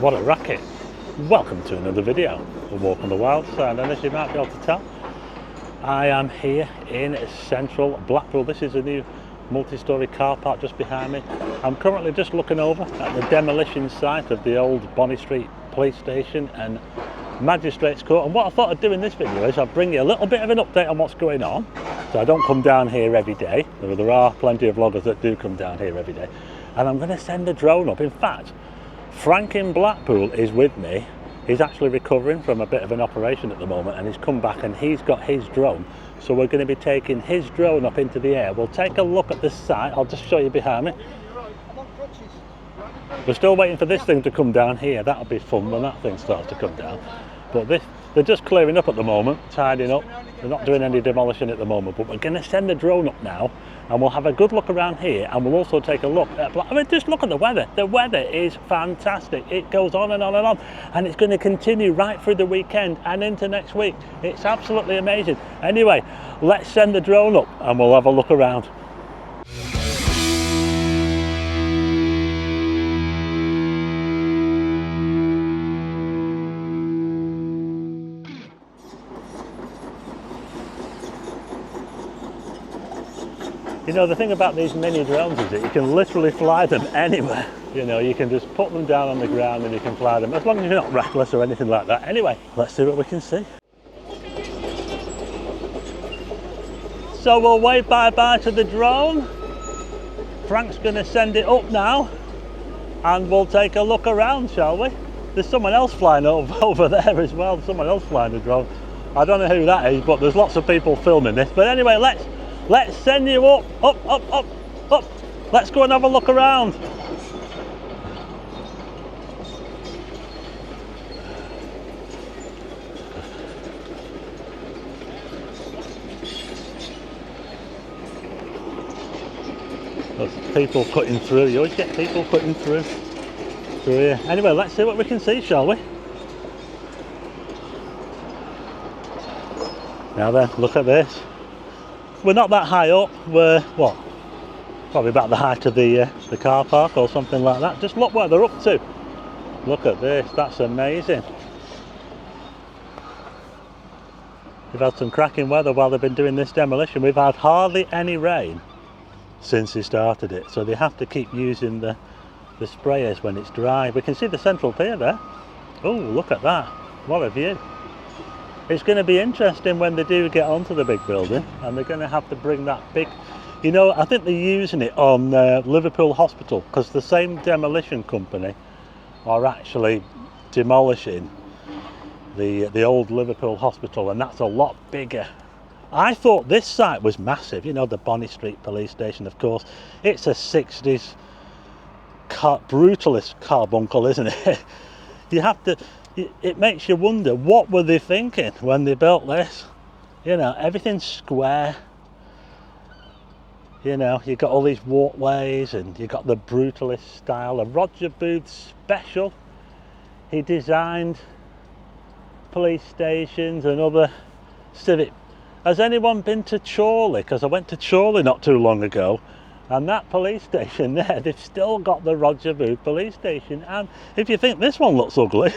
What a racket. Welcome to another video, A Walk on the Wild Side, and as you might be able to tell, I am here in central Blackpool. This is a new multi-storey car park just behind me. I'm currently just looking over at the demolition site of the old Bonny Street police station and magistrates court, and what I thought I'd do in this video is I'll bring you a little bit of an update on what's going on. So I don't come down here every day, though there are plenty of vloggers that do come down here every day, and I'm going to send a drone up. In fact, Frank in Blackpool is with me. He's actually recovering from a bit of an operation at the moment, and he's come back and he's got his drone. So we're going to be taking his drone up into the air. We'll take a look at the site. I'll just show you behind me. We're still waiting for this thing to come down here. That'll be fun when that thing starts to come down. But they're just clearing up at the moment, tidying up. They're not doing any demolition at the moment, but we're going to send the drone up now, and we'll have a good look around here, and we'll also take a look at, I mean, just look at the weather. The weather is fantastic. It goes on and on and on, and it's going to continue right through the weekend and into next week. It's absolutely amazing. Anyway, let's send the drone up and we'll have a look around. You know, the thing about these mini drones is that you can literally fly them anywhere. You know, you can just put them down on the ground and you can fly them, as long as you're not reckless or anything like that. Anyway, let's see what we can see. So we'll wave bye-bye to the drone. Frank's going to send it up now, and we'll take a look around, shall we? There's someone else flying over there as well. There's someone else flying a drone. I don't know who that is, but there's lots of people filming this. But anyway, let's send you up. Let's go and have a look around. There's people cutting through. You always get people cutting through here. Anyway, let's see what we can see, shall we? Now then, look at this. We're not that high up. We're what? Probably about the height of the car park or something like that. Just look what they're up to. Look at this. That's amazing. We've had some cracking weather while they've been doing this demolition. We've had hardly any rain since they started it, so they have to keep using the sprayers when it's dry. We can see the central pier there. Oh, look at that. What a view. It's going to be interesting when they do get onto the big building, and they're going to have to bring that big, you know, I think they're using it on Liverpool Hospital, because the same demolition company are actually demolishing the old Liverpool Hospital, and that's a lot bigger. I thought this site was massive, you know, the Bonny Street police station, of course. It's a 60s brutalist carbuncle, isn't it? You have to, it makes you wonder, what were they thinking when they built this? You know, everything's square. You know, you've got all these walkways, and you've got the brutalist style. A Roger Booth special. He designed police stations and other civic. Has anyone been to Chorley? Because I went to Chorley not too long ago, and that police station there, they've still got the Roger Booth police station. And if you think this one looks ugly,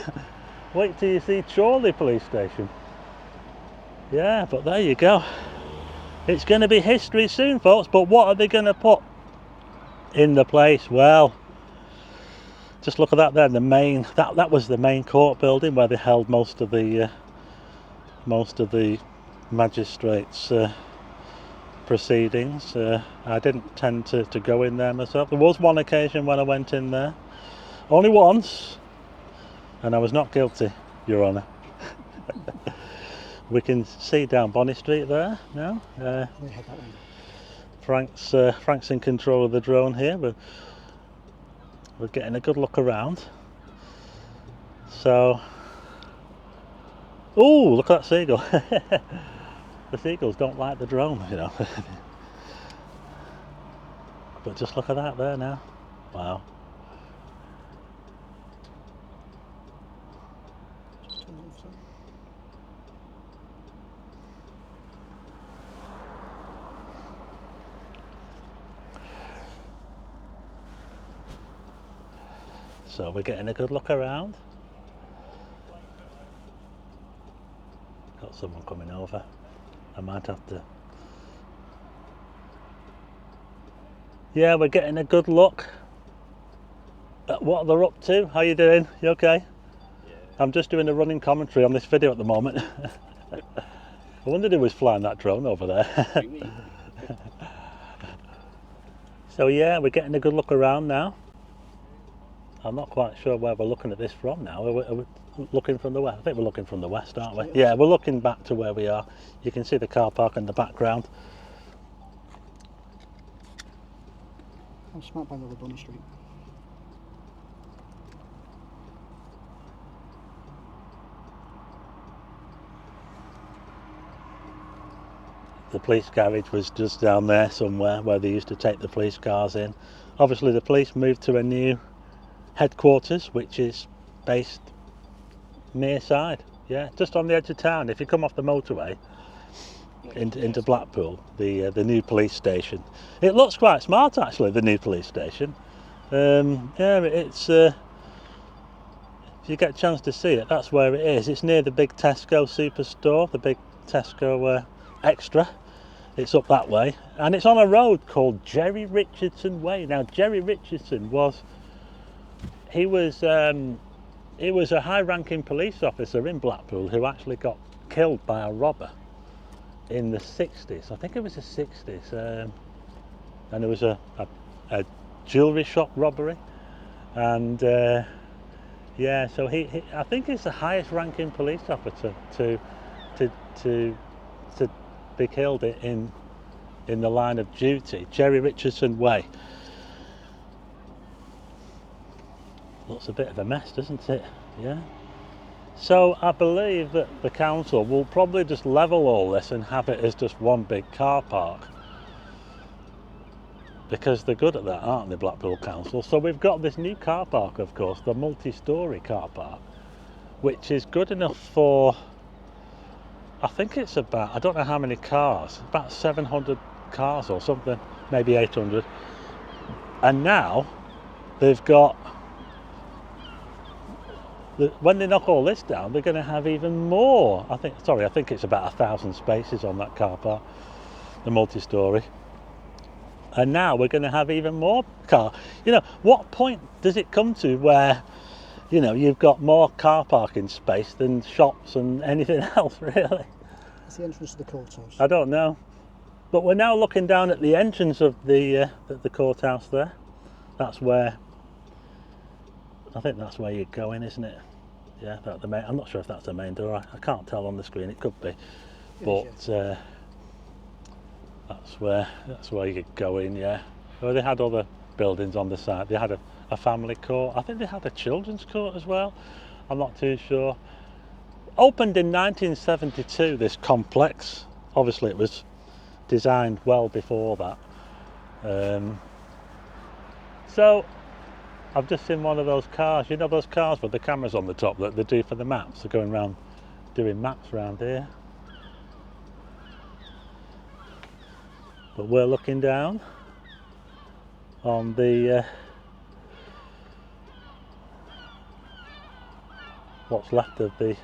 wait till you see Chorley police station. Yeah, but there you go. It's going to be history soon, folks. But what are they going to put in the place? Well, just look at that there. The main that was the main court building where they held most of the magistrates' proceedings. I didn't tend to go in there myself. There was one occasion when I went in there, only once, and I was not guilty, Your Honour. We can see down Bonny Street there now. Frank's in control of the drone here, but we're getting a good look around. So, oh, look at that seagull. The seagulls don't like the drone, you know. But just look at that there now. Wow. So we're getting a good look around. Got someone coming over. I might have to. Yeah, we're getting a good look at what they're up to. How you doing? You okay? Yeah. I'm just doing a running commentary on this video at the moment. I wondered who was flying that drone over there. So yeah, we're getting a good look around now. I'm not quite sure where we're looking at this from now. Are we looking from the west? I think we're looking from the west, aren't we? Yeah, we're looking back to where we are. You can see the car park in the background. I'm smack bang over Bunny Street. The police garage was just down there somewhere where they used to take the police cars in. Obviously the police moved to a new headquarters which is based near side, yeah, just on the edge of town. If you come off the motorway into Blackpool, the new police station. It looks quite smart actually, the new police station. Yeah, it's if you get a chance to see it, that's where it is. It's near the big Tesco superstore, the big Tesco Extra. It's up that way, and it's on a road called Jerry Richardson Way. Now Jerry Richardson was a high-ranking police officer in Blackpool who actually got killed by a robber in the 60s. I think it was the 60s, and it was a jewellery shop robbery, and yeah, so he I think he's the highest-ranking police officer to be killed in the line of duty. Jerry Richardson Way. Looks a bit of a mess, doesn't it? Yeah. So I believe that the council will probably just level all this and have it as just one big car park, because they're good at that, aren't they, Blackpool Council? So we've got this new car park, of course, the multi-storey car park, which is good enough for, I think it's about, I don't know how many cars, about 700 cars or something, maybe 800. And now they've got, when they knock all this down, they're going to have even more. I think it's about 1,000 spaces on that car park, the multi-storey. And now we're going to have even more car. You know, what point does it come to where, you know, you've got more car parking space than shops and anything else, really? It's the entrance to the courthouse. I don't know. But we're now looking down at the entrance of the courthouse there. That's where, I think that's where you go in, isn't it? Yeah, that's the main, I'm not sure if that's the main door. I can't tell on the screen, it could be. But that's where you go in, yeah. Well, they had other buildings on the side. They had a family court. I think they had a children's court as well. I'm not too sure. Opened in 1972, this complex. Obviously it was designed well before that. So I've just seen one of those cars, you know those cars with the cameras on the top that they do for the maps? They're going around doing maps around here. But we're looking down on the what's left of the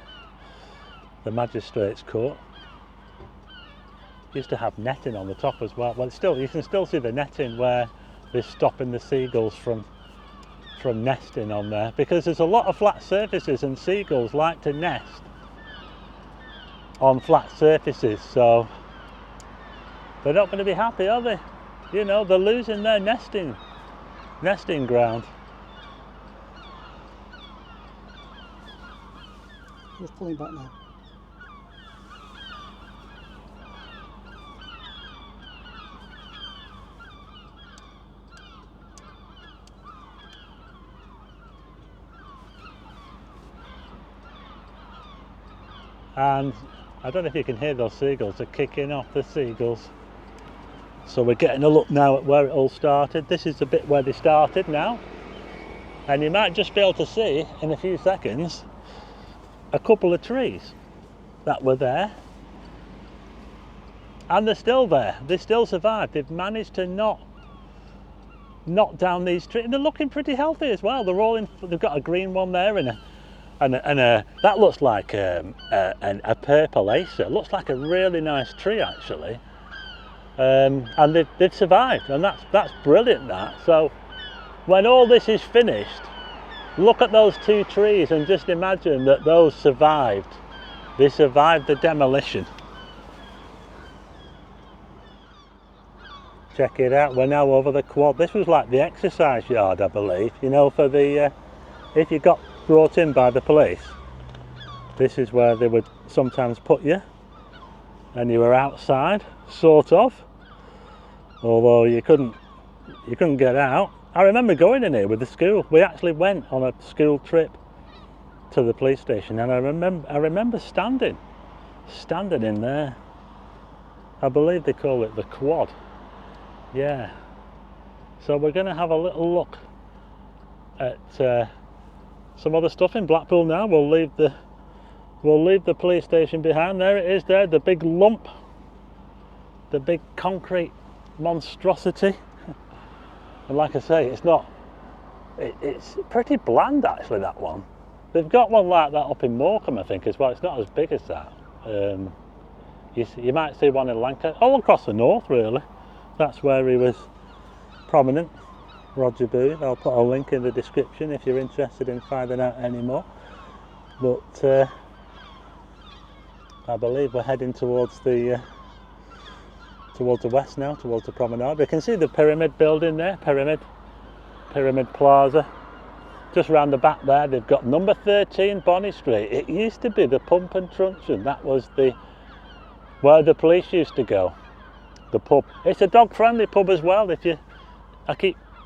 magistrates' court. Used to have netting on the top as well. Well, still, you can still see the netting where they're stopping the seagulls from nesting on there, because there's a lot of flat surfaces and seagulls like to nest on flat surfaces, so they're not going to be happy, are they? You know, they're losing their nesting ground. Just pulling back now. And I don't know if you can hear those seagulls, they're kicking off, the seagulls. So we're getting a look now at where it all started. This is the bit where they started now. And you might just be able to see in a few seconds a couple of trees that were there. And they're still there, they still survived. They've managed to not knocked down these trees. They're looking pretty healthy as well. They're all in. They've got a green one there and a that looks like a purple acer. It looks like a really nice tree actually. And they've survived, and that's brilliant. That so when all this is finished, look at those two trees and just imagine that those survived. They survived the demolition. Check it out, we're now over the quad. This was like the exercise yard, I believe, you know, for the if you got brought in by the police, this is where they would sometimes put you, and you were outside, sort of, although you couldn't get out. I remember going in here with the school. We actually went on a school trip to the police station, and I remember standing in there. I believe they call it the quad. Yeah. So we're going to have a little look at some other stuff in Blackpool now. We'll leave the police station behind. There it is there, the big lump, the big concrete monstrosity. And like I say, it's pretty bland actually, that one. They've got one like that up in Morecambe, I think, as well. It's not as big as that. You might see one in Lancaster, all across the north really. That's where he was prominent, Roger Booth. I'll put a link in the description if you're interested in finding out any more. But I believe we're heading towards the west now, towards the promenade. We can see the pyramid building there, Pyramid Plaza. Just round the back there, they've got number 13 Bonny Street. It used to be the Pump and Truncheon. That was where the police used to go. The pub. It's a dog-friendly pub as well.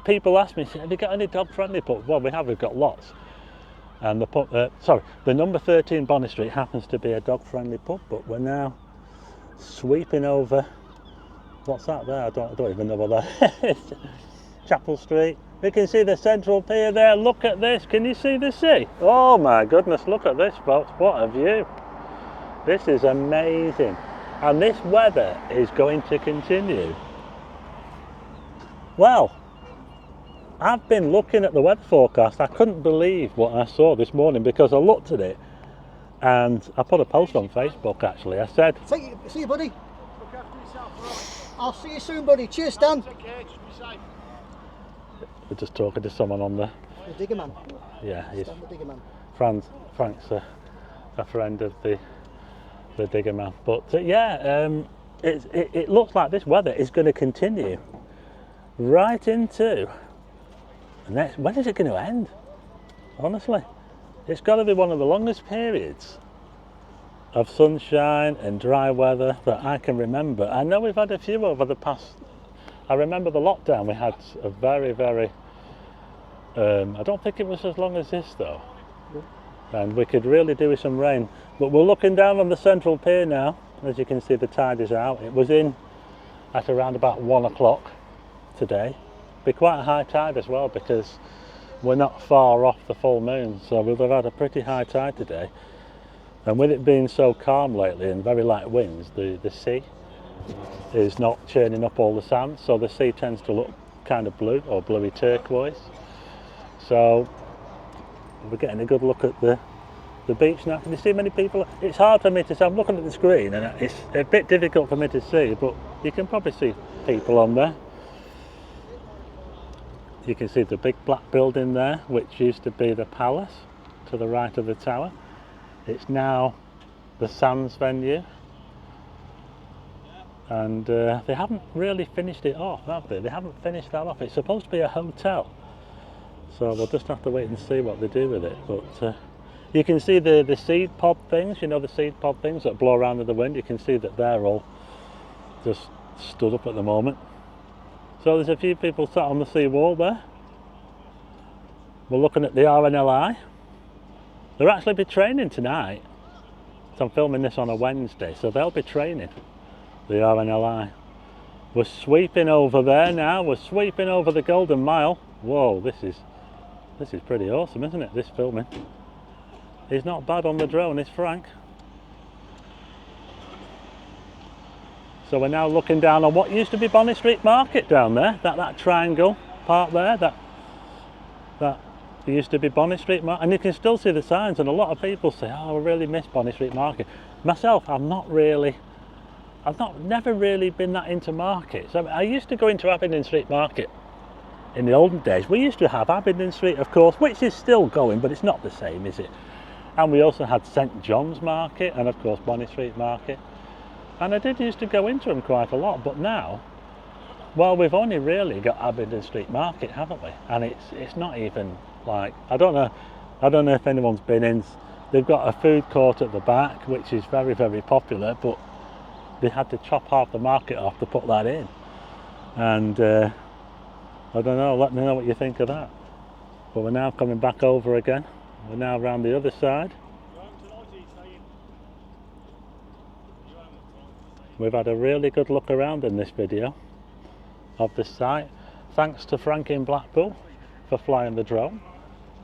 People ask me, have you got any dog-friendly pubs? Well, we have. We've got lots. And the pub, the number 13 Bonny Street happens to be a dog-friendly pub. But we're now sweeping over. What's that there? I don't even know what that is. Chapel Street. We can see the central pier there. Look at this. Can you see the sea? Oh my goodness! Look at this, folks. What a view! This is amazing. And this weather is going to continue. Well, I've been looking at the weather forecast. I couldn't believe what I saw this morning because I looked at it and I put a post on Facebook actually. I said, See you, buddy. Look after yourself, I'll see you soon, buddy. Cheers, Stan. Okay, just be safe. We're just talking to someone on the digger man. Yeah, he's Stan the digger man. Frank's a friend of the digger man. But it looks like this weather is going to continue right into next. When is it going to end? Honestly, it's got to be one of the longest periods of sunshine and dry weather that I can remember. I know we've had a few over the past. I remember the lockdown we had a very I don't think it was as long as this though. And we could really do with some rain. But we're looking down on the central pier now. As you can see, the tide is out. It was in at around about 1 o'clock today. Be quite a high tide as well because we're not far off the full moon, so we'll have had a pretty high tide today. And with it being so calm lately and very light winds, the sea is not churning up all the sand, so the sea tends to look kind of blue or bluey turquoise. So we're getting a good look at the beach now. Can you see many people? It's hard for me to see. I'm looking at the screen and it's a bit difficult for me to see, but you can probably see people on there. You can see the big black building there, which used to be the palace to the right of the tower. It's now the Sands venue. And they haven't really finished it off, have they? They haven't finished that off. It's supposed to be a hotel. So we'll just have to wait and see what they do with it. But you can see the seed pod things, you know, the seed pod things that blow around in the wind. You can see that they're all just stood up at the moment. So there's a few people sat on the sea wall there. We're looking at the RNLI. They'll actually be training tonight. So I'm filming this on a Wednesday, so they'll be training, the RNLI. We're sweeping over there now. We're sweeping over the Golden Mile. Whoa, this is pretty awesome, isn't it, this filming? He's not bad on the drone, is Frank. So we're now looking down on what used to be Bonny Street Market down there, that triangle. part there that there used to be Bonnie Street Market, and you can still see the signs, and a lot of people say, oh, I really miss Bonnie Street Market. Myself, I've never really been that into markets. I used to go into Abingdon Street Market in the olden days. We used to have Abingdon Street, of course, which is still going, but it's not the same, is it? And we also had St John's Market, and of course Bonnie Street Market. And I did used to go into them quite a lot, but now, well, we've only really got Abingdon Street Market, haven't we? And it's not even like, I don't know if anyone's been in. They've got a food court at the back, which is very, very popular, but they had to chop half the market off to put that in. And I don't know, let me know what you think of that. But we're now coming back over again. We're now around the other side. We've had a really good look around in this video of the site. Thanks to Frank in Blackpool for flying the drone.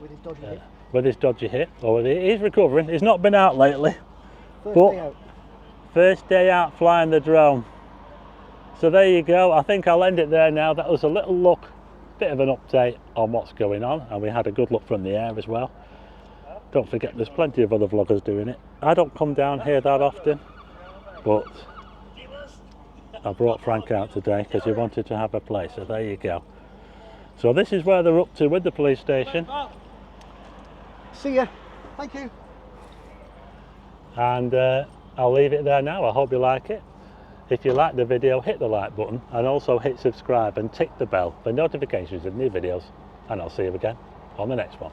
With his dodgy hip. With his dodgy hip. Oh, he's recovering. He's not been out lately. First day out. First day out flying the drone. So there you go. I think I'll end it there now. That was a little look, bit of an update on what's going on, and we had a good look from the air as well. Don't forget, there's plenty of other vloggers doing it. I don't come down here that often, but I brought Frank out today because he wanted to have a play. So there you go. So this is where they're up to with the police station. See ya. Thank you. And I'll leave it there now. I hope you like it. If you like the video, hit the like button and also hit subscribe and tick the bell for notifications of new videos. And I'll see you again on the next one.